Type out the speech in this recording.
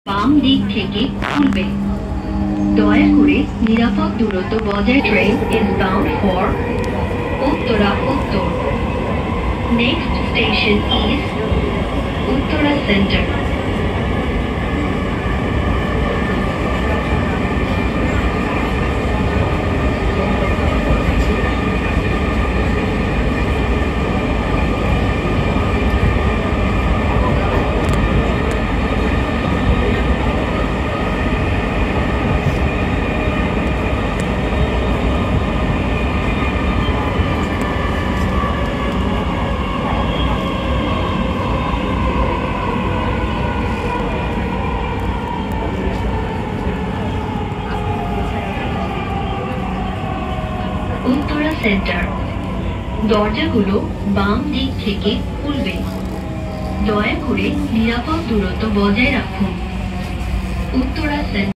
বাম দিক থেকে খুলবে। দয়া করে নিরাপদ দূরত্ব বজায়। Train is bound for Uttara Uttar. Next station is Uttara centre. Uttara centre. দরজাগুলো বাম দিক থেকে খুলবে। দয়া করে নিরাপদ দূরত্ব বজায় রাখুন। উত্তরা সেন্টার।